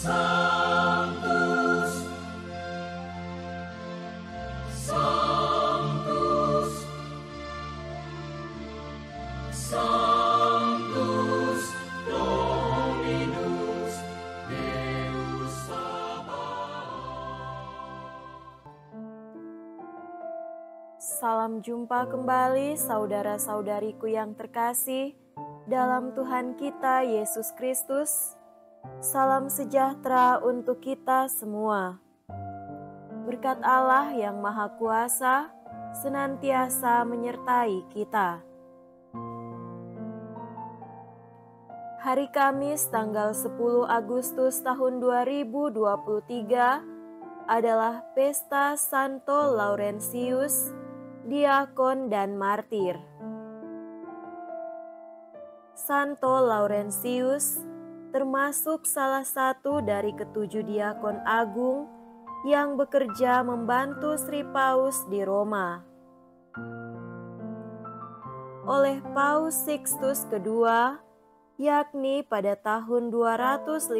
Sanctus, Sanctus, Sanctus Dominus Deus Sabaoth. Salam jumpa kembali saudara-saudariku yang terkasih dalam Tuhan kita Yesus Kristus. Salam sejahtera untuk kita semua. Berkat Allah yang Maha Kuasa senantiasa menyertai kita. Hari Kamis tanggal 10 Agustus tahun 2023 adalah Pesta Santo Laurentius, Diakon dan Martir. Santo Laurentius termasuk salah satu dari ketujuh diakon agung yang bekerja membantu Sri Paus di Roma. Oleh Paus Sixtus II, yakni pada tahun 257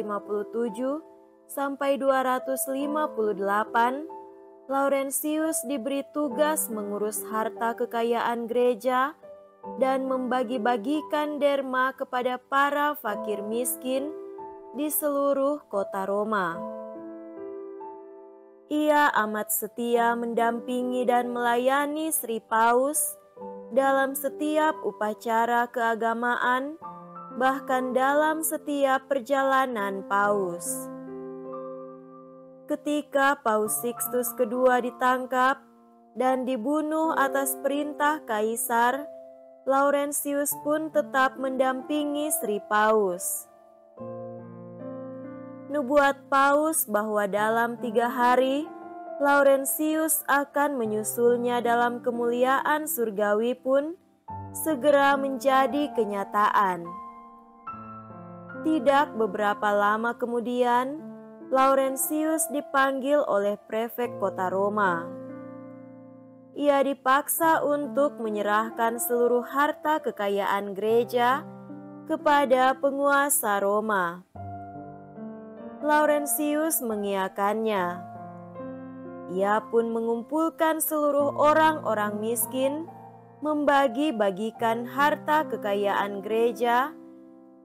sampai 258, Laurentius diberi tugas mengurus harta kekayaan gereja dan membagi-bagikan derma kepada para fakir miskin di seluruh kota Roma. Ia amat setia mendampingi dan melayani Sri Paus dalam setiap upacara keagamaan, bahkan dalam setiap perjalanan Paus. Ketika Paus Sixtus II ditangkap dan dibunuh atas perintah Kaisar, Laurentius pun tetap mendampingi Sri Paus. Nubuat Paus bahwa dalam 3 hari, Laurentius akan menyusulnya dalam kemuliaan surgawi pun segera menjadi kenyataan. Tidak beberapa lama kemudian, Laurentius dipanggil oleh prefek kota Roma. Ia dipaksa untuk menyerahkan seluruh harta kekayaan gereja kepada penguasa Roma. Laurentius mengiyakannya. Ia pun mengumpulkan seluruh orang-orang miskin, membagi-bagikan harta kekayaan gereja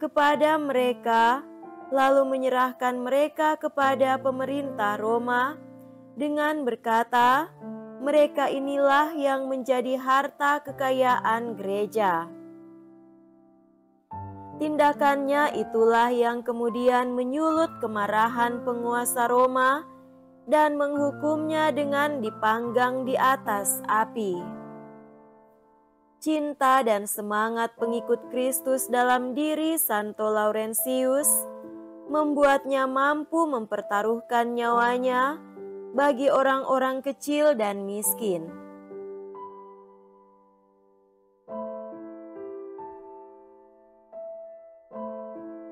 kepada mereka, lalu menyerahkan mereka kepada pemerintah Roma dengan berkata, mereka inilah yang menjadi harta kekayaan gereja. Tindakannya itulah yang kemudian menyulut kemarahan penguasa Roma dan menghukumnya dengan dipanggang di atas api. Cinta dan semangat pengikut Kristus dalam diri Santo Laurentius membuatnya mampu mempertaruhkan nyawanya bagi orang-orang kecil dan miskin.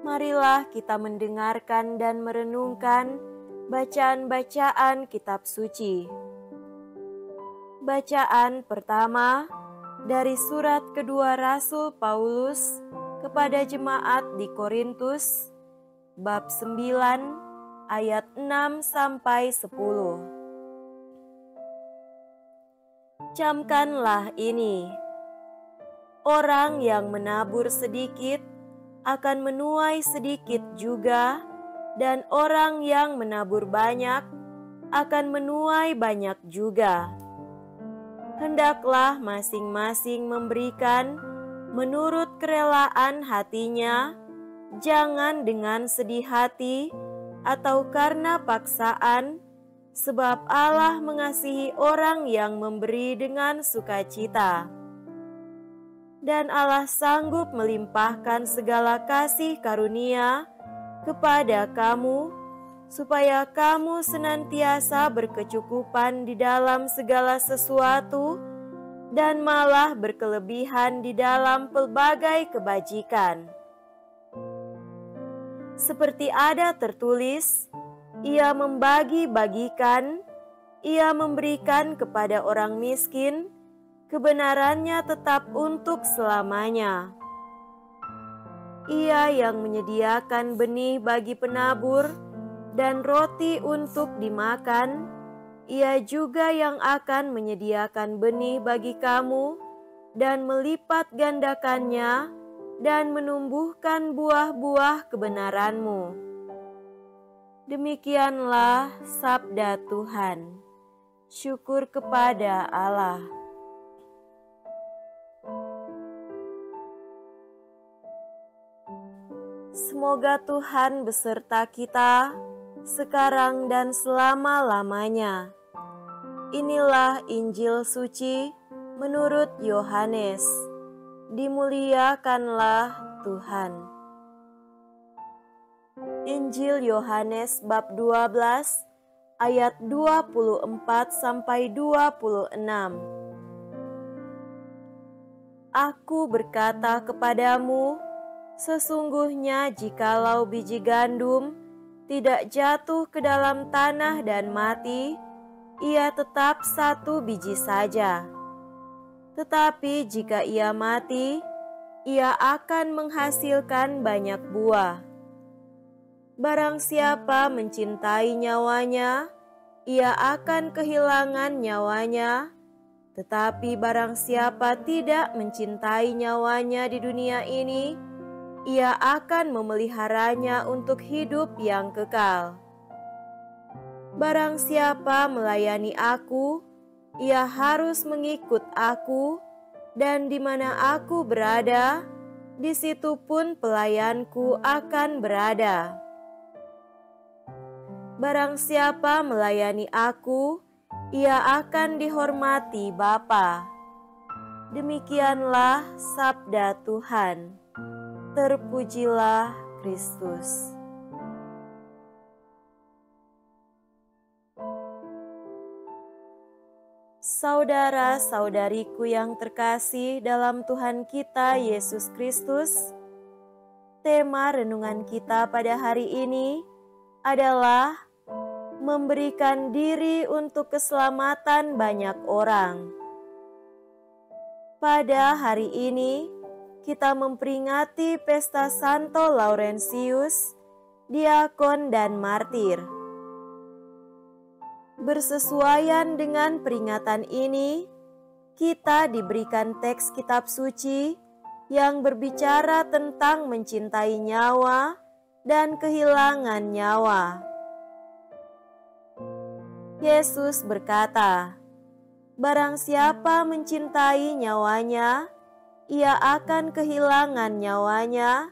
Marilah kita mendengarkan dan merenungkan bacaan-bacaan kitab suci. Bacaan pertama dari surat kedua Rasul Paulus kepada jemaat di Korintus, bab 9, ayat 6 sampai 10. Camkanlah ini. Orang yang menabur sedikit akan menuai sedikit juga, dan orang yang menabur banyak akan menuai banyak juga. Hendaklah masing-masing memberikan menurut kerelaan hatinya, jangan dengan sedih hati atau karena paksaan, sebab Allah mengasihi orang yang memberi dengan sukacita. Dan Allah sanggup melimpahkan segala kasih karunia kepada kamu, supaya kamu senantiasa berkecukupan di dalam segala sesuatu, dan malah berkelebihan di dalam pelbagai kebajikan. Seperti ada tertulis, ia membagi-bagikan, ia memberikan kepada orang miskin, kebenarannya tetap untuk selamanya. Ia yang menyediakan benih bagi penabur dan roti untuk dimakan, Ia juga yang akan menyediakan benih bagi kamu dan melipat gandakannya dan menumbuhkan buah-buah kebenaranmu. Demikianlah sabda Tuhan. Syukur kepada Allah. Semoga Tuhan beserta kita sekarang dan selama-lamanya. Inilah Injil suci menurut Yohanes. Dimuliakanlah Tuhan. Injil Yohanes bab 12 ayat 24 sampai 26. Aku berkata kepadamu, sesungguhnya jikalau biji gandum tidak jatuh ke dalam tanah dan mati, ia tetap satu biji saja. Tetapi jika ia mati, ia akan menghasilkan banyak buah. Barang siapa mencintai nyawanya, ia akan kehilangan nyawanya. Tetapi barang siapa tidak mencintai nyawanya di dunia ini, ia akan memeliharanya untuk hidup yang kekal. Barang siapa melayani aku, ia harus mengikut aku, dan di mana aku berada, di situ pun pelayanku akan berada. Barang siapa melayani aku, ia akan dihormati Bapa. Demikianlah sabda Tuhan. Terpujilah Kristus. Saudara-saudariku yang terkasih dalam Tuhan kita Yesus Kristus, tema renungan kita pada hari ini adalah memberikan diri untuk keselamatan banyak orang. Pada hari ini, kita memperingati pesta Santo Laurentius, diakon dan martir. Bersesuaian dengan peringatan ini, kita diberikan teks kitab suci yang berbicara tentang mencintai nyawa dan kehilangan nyawa. Yesus berkata, "Barang siapa mencintai nyawanya, ia akan kehilangan nyawanya,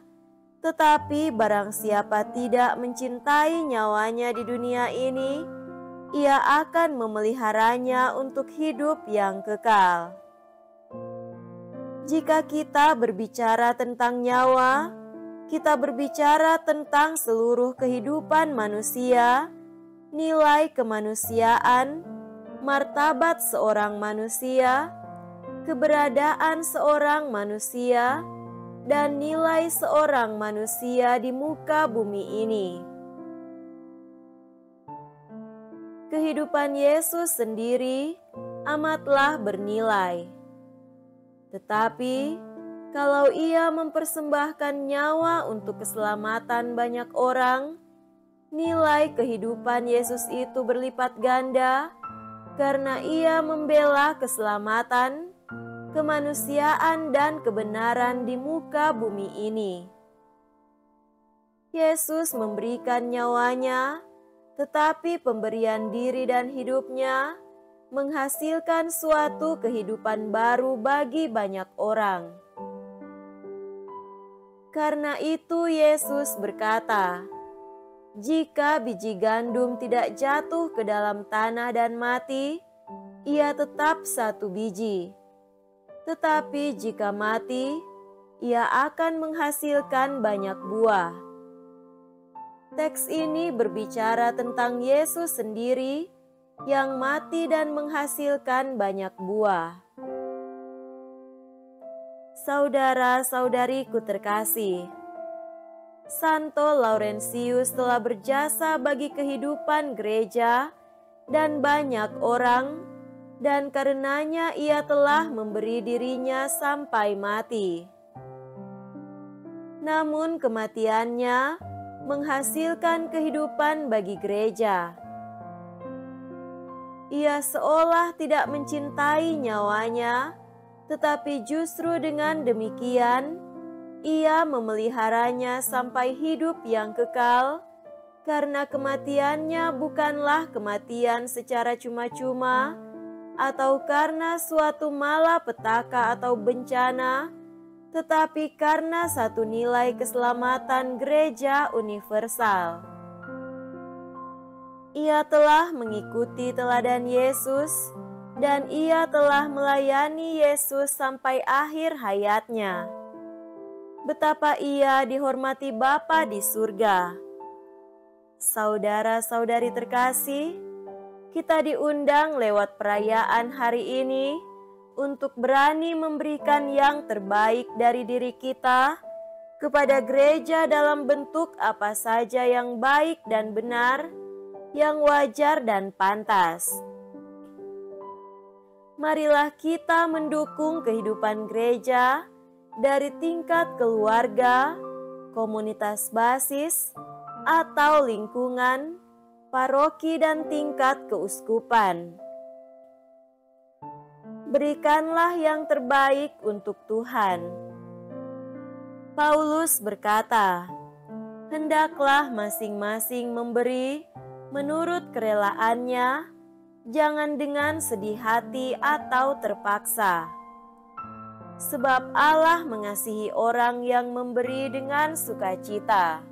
tetapi barang siapa tidak mencintai nyawanya di dunia ini, ia akan memeliharanya untuk hidup yang kekal." Jika kita berbicara tentang nyawa, kita berbicara tentang seluruh kehidupan manusia, nilai kemanusiaan, martabat seorang manusia, keberadaan seorang manusia, dan nilai seorang manusia di muka bumi ini. Kehidupan Yesus sendiri amatlah bernilai. Tetapi, kalau ia mempersembahkan nyawa untuk keselamatan banyak orang, nilai kehidupan Yesus itu berlipat ganda karena ia membela keselamatan, kemanusiaan, dan kebenaran di muka bumi ini. Yesus memberikan nyawanya, tetapi pemberian diri dan hidupnya menghasilkan suatu kehidupan baru bagi banyak orang. Karena itu Yesus berkata, "Jika biji gandum tidak jatuh ke dalam tanah dan mati, ia tetap satu biji. Tetapi jika mati, ia akan menghasilkan banyak buah." Teks ini berbicara tentang Yesus sendiri yang mati dan menghasilkan banyak buah. Saudara-saudariku terkasih, Santo Laurentius telah berjasa bagi kehidupan gereja dan banyak orang, dan karenanya ia telah memberi dirinya sampai mati. Namun kematiannya menghasilkan kehidupan bagi gereja. Ia seolah tidak mencintai nyawanya, tetapi justru dengan demikian, ia memeliharanya sampai hidup yang kekal, karena kematiannya bukanlah kematian secara cuma-cuma, atau karena suatu malapetaka atau bencana, tetapi karena satu nilai keselamatan gereja universal. Ia telah mengikuti teladan Yesus, dan ia telah melayani Yesus sampai akhir hayatnya. Betapa ia dihormati Bapa di surga. Saudara-saudari terkasih, kita diundang lewat perayaan hari ini untuk berani memberikan yang terbaik dari diri kita kepada gereja dalam bentuk apa saja yang baik dan benar, yang wajar dan pantas. Marilah kita mendukung kehidupan gereja dari tingkat keluarga, komunitas basis, atau lingkungan, paroki dan tingkat keuskupan. Berikanlah yang terbaik untuk Tuhan. Paulus berkata, "Hendaklah masing-masing memberi menurut kerelaannya, jangan dengan sedih hati atau terpaksa. Sebab Allah mengasihi orang yang memberi dengan sukacita."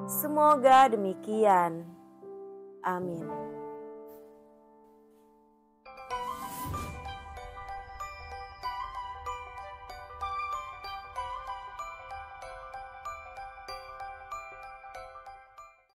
Semoga demikian. Amin.